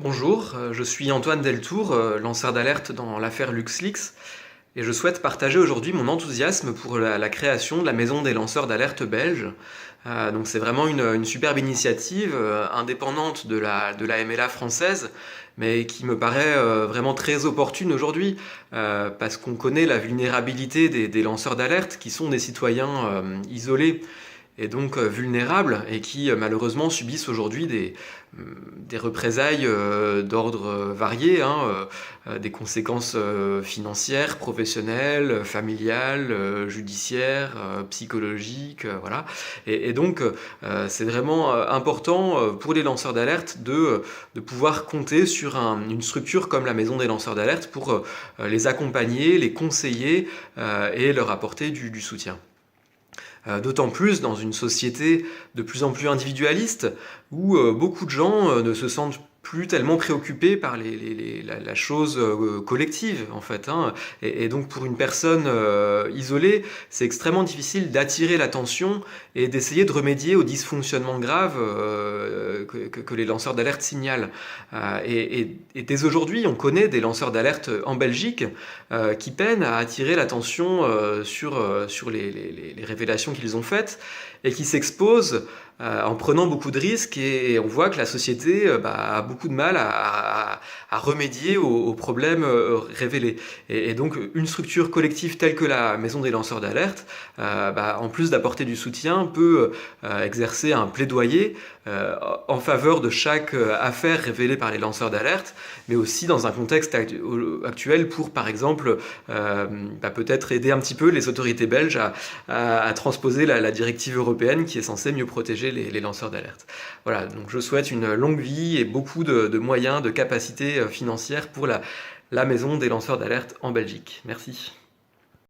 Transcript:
Bonjour, je suis Antoine Deltour, lanceur d'alerte dans l'affaire LuxLeaks, et je souhaite partager aujourd'hui mon enthousiasme pour la création de la maison des lanceurs d'alerte belge. Donc c'est vraiment une superbe initiative indépendante de la MLA française, mais qui me paraît vraiment très opportune aujourd'hui, parce qu'on connaît la vulnérabilité des lanceurs d'alerte, qui sont des citoyens isolés et donc vulnérables, et qui malheureusement subissent aujourd'hui des représailles d'ordre varié, hein, des conséquences financières, professionnelles, familiales, judiciaires, psychologiques, voilà. Et donc c'est vraiment important pour les lanceurs d'alerte de pouvoir compter sur une structure comme la Maison des lanceurs d'alerte pour les accompagner, les conseiller et leur apporter du soutien. D'autant plus dans une société de plus en plus individualiste, où beaucoup de gens ne se sentent plus tellement préoccupés par la chose collective, en fait, hein. Et donc pour une personne isolée, c'est extrêmement difficile d'attirer l'attention et d'essayer de remédier aux dysfonctionnements graves que les lanceurs d'alerte signalent. Et dès aujourd'hui, on connaît des lanceurs d'alerte en Belgique qui peinent à attirer l'attention sur les révélations qu'ils ont faites, et qui s'exposent en prenant beaucoup de risques, et on voit que la société a beaucoup de mal à remédier aux problèmes révélés. Et donc une structure collective telle que la Maison des lanceurs d'alerte, en plus d'apporter du soutien, peut exercer un plaidoyer en faveur de chaque affaire révélée par les lanceurs d'alerte, mais aussi dans un contexte actuel pour, par exemple, peut-être aider un petit peu les autorités belges à transposer la directive européenne qui est censée mieux protéger les lanceurs d'alerte. Voilà, donc je souhaite une longue vie et beaucoup de moyens, de capacités financières pour la Maison des lanceurs d'alerte en Belgique. Merci.